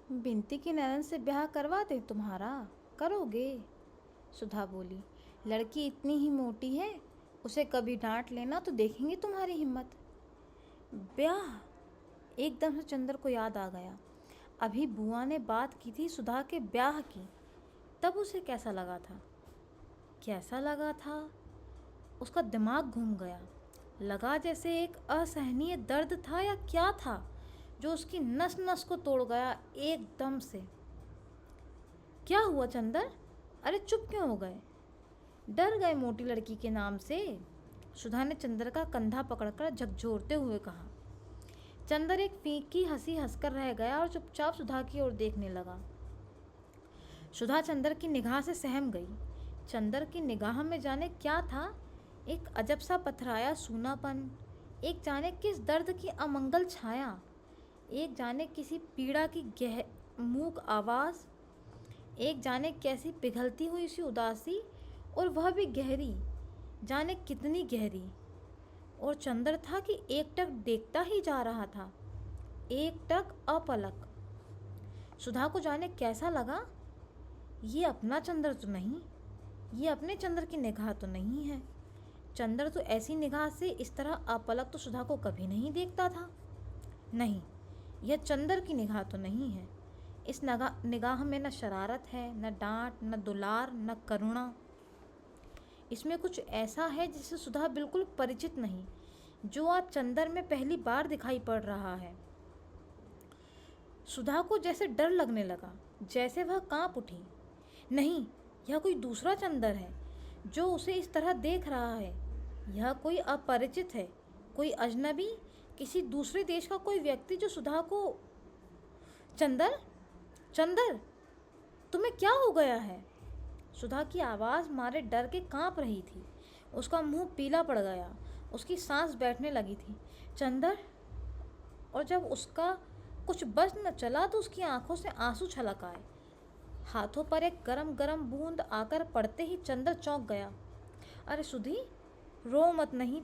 बिनती की ननद से ब्याह करवा दे तुम्हारा, करोगे? सुधा बोली, लड़की इतनी ही मोटी है, उसे कभी डांट लेना तो देखेंगे तुम्हारी हिम्मत। ब्याह? एकदम से चंदर को याद आ गया, अभी बुआ ने बात की थी सुधा के ब्याह की। तब उसे कैसा लगा था? कैसा लगा था? उसका दिमाग घूम गया। लगा जैसे एक असहनीय दर्द था या क्या था जो उसकी नस नस को तोड़ गया एकदम से। क्या हुआ चंदर? अरे चुप क्यों हो गए? डर गए मोटी लड़की के नाम से? सुधा ने चंदर का कंधा पकड़कर झकझोरते हुए कहा। चंदर एक फीकी हंसी हंसकर रह गया और चुपचाप सुधा की ओर देखने लगा। सुधा चंदर की निगाह से सहम गई। चंदर की निगाह में जाने क्या था, एक अजब सा पथराया सूनापन, एक जाने किस दर्द की अमंगल छाया, एक जाने किसी पीड़ा की मूक आवाज़, एक जाने कैसी पिघलती हुई सी उदासी, और वह भी गहरी, जाने कितनी गहरी। और चंदर था कि एकटक देखता ही जा रहा था, एकटक अपलक। सुधा को जाने कैसा लगा, ये अपना चंदर तो नहीं, ये अपने चंदर की निगाह तो नहीं है। चंदर तो ऐसी निगाह से इस तरह अपलक तो सुधा को कभी नहीं देखता था। नहीं, यह चंदर की निगाह तो नहीं है। इस निगाह में न शरारत है, न डांट, न दुलार, न करुणा। इसमें कुछ ऐसा है जिससे सुधा बिल्कुल परिचित नहीं, जो आज चंदर में पहली बार दिखाई पड़ रहा है। सुधा को जैसे डर लगने लगा, जैसे वह कांप उठी। नहीं, यह कोई दूसरा चंदर है जो उसे इस तरह देख रहा है। यह कोई अपरिचित है, कोई अजनबी, किसी दूसरे देश का कोई व्यक्ति जो सुधा को। चंदर, चंदर, तुम्हें क्या हो गया है? सुधा की आवाज़ मारे डर के कांप रही थी। उसका मुंह पीला पड़ गया, उसकी सांस बैठने लगी थी। चंदर। और जब उसका कुछ बच न चला तो उसकी आंखों से आंसू छलक आए। हाथों पर एक गरम गरम बूंद आकर पड़ते ही चंदर चौंक गया। अरे सुधी, रो मत। नहीं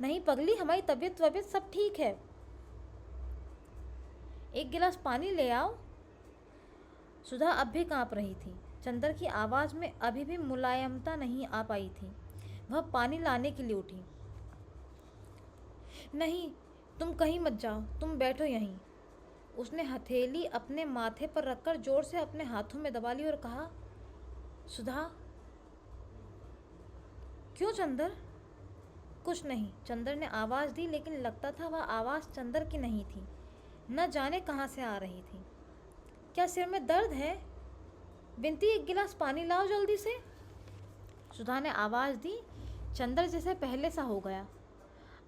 नहीं पगली, हमारी तबीयत सब ठीक है। एक गिलास पानी ले आओ। सुधा अब भी कांप रही थी। चंदर की आवाज़ में अभी भी मुलायमता नहीं आ पाई थी। वह पानी लाने के लिए उठी। नहीं, तुम कहीं मत जाओ, तुम बैठो यहीं। उसने हथेली अपने माथे पर रखकर जोर से अपने हाथों में दबा ली और कहा, सुधा। क्यों चंदर? कुछ नहीं, चंदर ने आवाज़ दी, लेकिन लगता था वह आवाज़ चंदर की नहीं थी, न जाने कहाँ से आ रही थी। क्या सिर में दर्द है? बिनती, एक गिलास पानी लाओ जल्दी से। सुधा ने आवाज़ दी। चंदर जैसे पहले सा हो गया।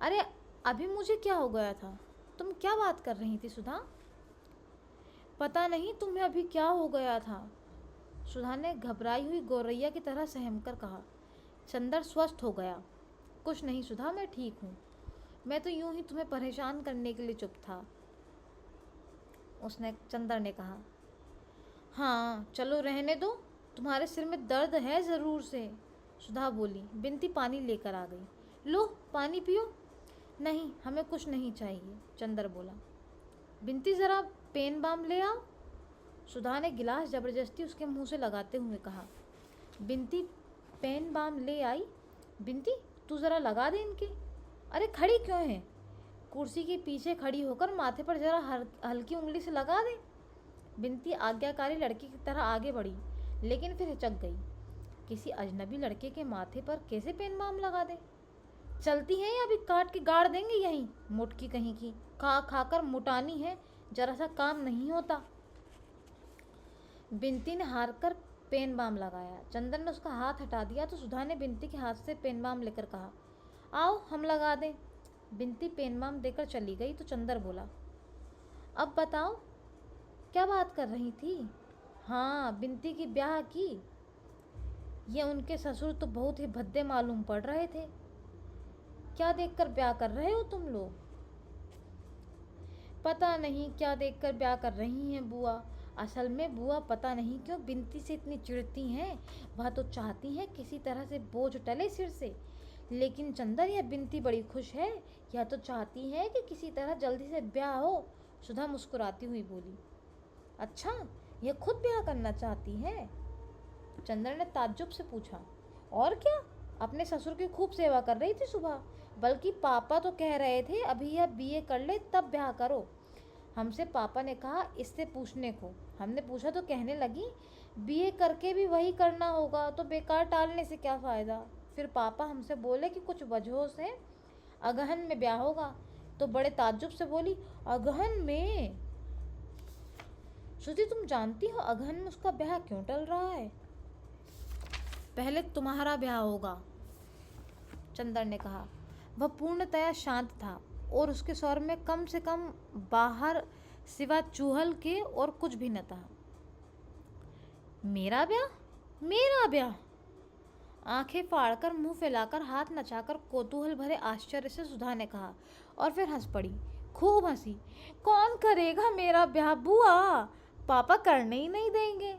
अरे अभी मुझे क्या हो गया था? तुम क्या बात कर रही थी सुधा? पता नहीं तुम्हें अभी क्या हो गया था, सुधा ने घबराई हुई गौरैया की तरह सहमकर कहा। चंदर स्वस्थ हो गया। कुछ नहीं सुधा, मैं ठीक हूँ। मैं तो यूं ही तुम्हें परेशान करने के लिए चुप था, उसने चंदर ने कहा। हाँ चलो रहने दो, तुम्हारे सिर में दर्द है ज़रूर से, सुधा बोली। बिनती पानी लेकर आ गई। लो पानी पियो। नहीं, हमें कुछ नहीं चाहिए, चंदर बोला। बिनती ज़रा पेन बाम ले आओ, सुधा ने गिलास ज़बरदस्ती उसके मुंह से लगाते हुए कहा। बिनती पेन बाम ले आई। बिनती, तू ज़रा लगा दे इनके। अरे खड़ी क्यों है? कुर्सी के पीछे खड़ी होकर माथे पर ज़रा हल्की उंगली से लगा दे। बिनती आज्ञाकारी लड़की की तरह आगे बढ़ी, लेकिन फिर हिचक गई। किसी अजनबी लड़के के माथे पर कैसे पेन बाम लगा दे? चलती हैं या अभी काट के गाड़ देंगे यहीं? मोटकी कहीं की, खा खाकर मुटानी है, जरा सा काम नहीं होता। बिनती ने हार कर पेन बाम लगाया। चंदन ने उसका हाथ हटा दिया तो सुधा ने बिनती के हाथ से पेन बाम लेकर कहा, आओ हम लगा दें। बिनती पेन बाम देकर चली गई तो चंदर बोला, अब बताओ क्या बात कर रही थी? हाँ, बिनती की ब्याह की। ये उनके ससुर तो बहुत ही भद्दे मालूम पड़ रहे थे। क्या देखकर ब्याह कर रहे हो तुम लोग? पता नहीं क्या देखकर ब्याह कर रही हैं बुआ। असल में बुआ पता नहीं क्यों बिनती से इतनी चिढ़ती हैं। वह तो चाहती हैं किसी तरह से बोझ टले सिर से, लेकिन चंदर या बिनती बड़ी खुश है। यह तो चाहती है कि किसी तरह जल्दी से ब्याह हो, सुधा मुस्कुराती हुई बोली। अच्छा, ये खुद ब्याह करना चाहती है? चंदर ने ताज्जुब से पूछा। और क्या, अपने ससुर की खूब सेवा कर रही थी सुबह। बल्कि पापा तो कह रहे थे अभी यह बीए कर ले तब ब्याह करो। हमसे पापा ने कहा इससे पूछने को। हमने पूछा तो कहने लगी बीए करके भी वही करना होगा, तो बेकार टालने से क्या फ़ायदा। फिर पापा हमसे बोले कि कुछ वजहों से अगहन में ब्याह होगा, तो बड़े ताज्जुब से बोली, अगहन में? श्रुति, तुम जानती हो अगहन में उसका ब्याह क्यों टल रहा है? पहले तुम्हारा ब्याह होगा, चंदर ने कहा। वह पूर्णतया शांत था और उसके स्वर में कम से कम बाहर सिवा चूहल के और कुछ भी न था। मेरा ब्याह? मेरा ब्याह? आंखें फाड़कर, मुंह फैलाकर, हाथ नचाकर, कौतूहल भरे आश्चर्य से सुधा ने कहा, और फिर हंस पड़ी, खूब हंसी। कौन करेगा मेरा ब्याह बुआ? पापा करने ही नहीं देंगे।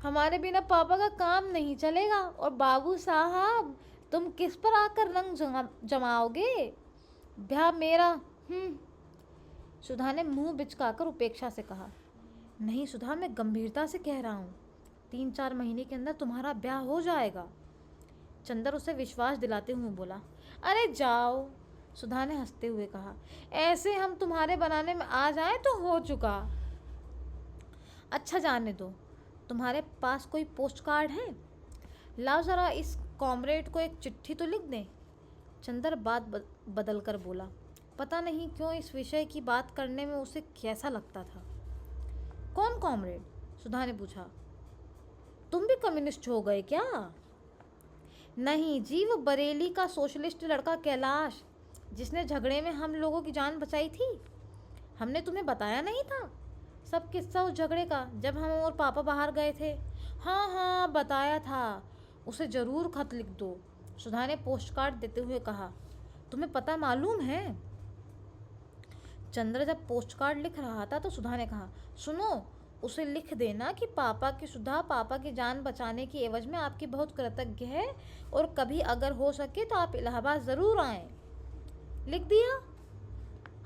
हमारे बिना पापा का काम नहीं चलेगा। और बाबू साहब, तुम किस पर आकर रंग जमाओगे? ब्याह मेरा। सुधा ने मुंह बिचकाकर उपेक्षा से कहा। नहीं सुधा, मैं गंभीरता से कह रहा हूँ, 3-4 महीने के अंदर तुम्हारा ब्याह हो जाएगा। चंदर उसे विश्वास दिलाते हुए बोला। अरे जाओ, सुधा ने हंसते हुए कहा। ऐसे हम तुम्हारे बनाने में आ जाएं तो हो चुका। अच्छा जाने दो, तुम्हारे पास कोई पोस्ट कार्ड है? लाओ ज़रा इस कॉमरेड को एक चिट्ठी तो लिख दें। चंदर बात बदल कर बोला। पता नहीं क्यों इस विषय की बात करने में उसे कैसा लगता था। कौन कॉमरेड? सुधा ने पूछा। तुम भी कम्युनिस्ट हो गए क्या? नहीं जी, वो बरेली का सोशलिस्ट लड़का कैलाश, जिसने झगड़े में हम लोगों की जान बचाई थी। हमने तुम्हें बताया नहीं था सब किस्सा उस झगड़े का, जब हम और पापा बाहर गए थे? हाँ बताया था। उसे ज़रूर खत लिख दो, सुधा ने पोस्ट कार्ड देते हुए कहा। तुम्हें पता मालूम है? चंद्र जब पोस्ट कार्ड लिख रहा था तो सुधा ने कहा, सुनो, उसे लिख देना कि पापा की सुधा पापा की जान बचाने की एवज में आपकी बहुत कृतज्ञ है, और कभी अगर हो सके तो आप इलाहाबाद ज़रूर आएं। लिख दिया?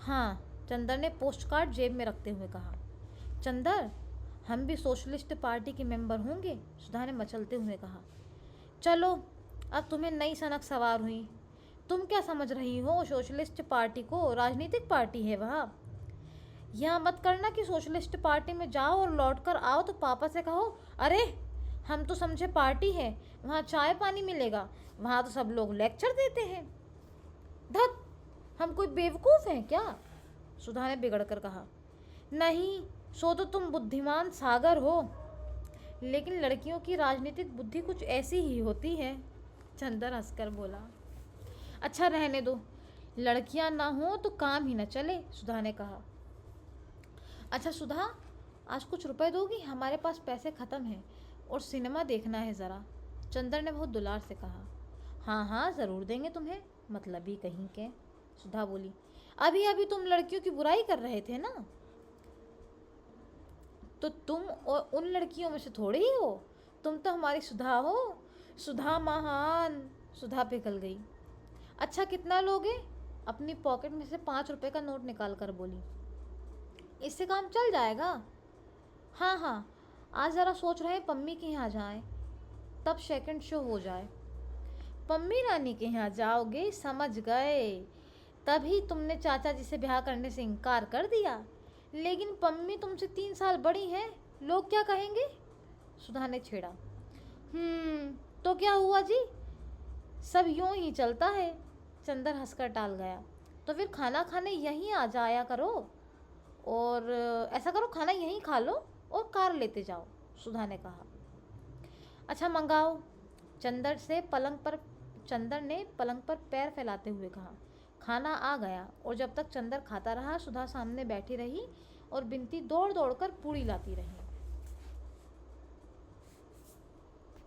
हाँ, चंदर ने पोस्ट कार्ड जेब में रखते हुए कहा। चंदर, हम भी सोशलिस्ट पार्टी के मेंबर होंगे, सुधा ने मचलते हुए कहा। चलो, अब तुम्हें नई सनक सवार हुई। तुम क्या समझ रही हो सोशलिस्ट पार्टी को? राजनीतिक पार्टी है वह। यह मत करना कि सोशलिस्ट पार्टी में जाओ और लौट कर आओ तो पापा से कहो, अरे हम तो समझे पार्टी है, वहाँ चाय पानी मिलेगा, वहाँ तो सब लोग लेक्चर देते हैं। धत, हम कोई बेवकूफ़ हैं क्या? सुधा ने बिगड़ कर कहा। नहीं, सो तो तुम बुद्धिमान सागर हो, लेकिन लड़कियों की राजनीतिक बुद्धि कुछ ऐसी ही होती है, चंदर हंसकर बोला। अच्छा रहने दो, लड़कियां ना हो तो काम ही न चले, सुधा ने कहा। अच्छा सुधा, आज कुछ रुपए दोगी? हमारे पास पैसे ख़त्म हैं और सिनेमा देखना है ज़रा, चंदर ने बहुत दुलार से कहा। हाँ ज़रूर देंगे तुम्हें, मतलब ही कहीं के, सुधा बोली। अभी अभी तुम लड़कियों की बुराई कर रहे थे ना, तो तुम और उन लड़कियों में से थोड़ी ही हो, तुम तो हमारी सुधा हो, सुधा महान। सुधा पिघल गई। अच्छा कितना लोगे? अपनी पॉकेट में से 5 रुपए का नोट निकाल कर बोली। इससे काम चल जाएगा? हाँ, आज ज़रा सोच रहे हैं पम्मी के यहाँ जाएं, तब सेकंड शो हो जाए। पम्मी रानी के यहाँ जाओगे? समझ गए, तभी तुमने चाचा जी से ब्याह करने से इनकार कर दिया। लेकिन पम्मी तुमसे 3 साल बड़ी हैं, लोग क्या कहेंगे? सुधा ने छेड़ा। तो क्या हुआ जी, सब यूं ही चलता है, चंदर हंसकर टाल गया। तो फिर खाना खाने यहीं आ जाया करो, और ऐसा करो खाना यहीं खा लो और कार लेते जाओ, सुधा ने कहा। अच्छा मंगाओ, चंदर ने पलंग पर पैर फैलाते हुए कहा। खाना आ गया, और जब तक चंदर खाता रहा सुधा सामने बैठी रही और बिनती दौड़ दौड़ कर पूड़ी लाती रही।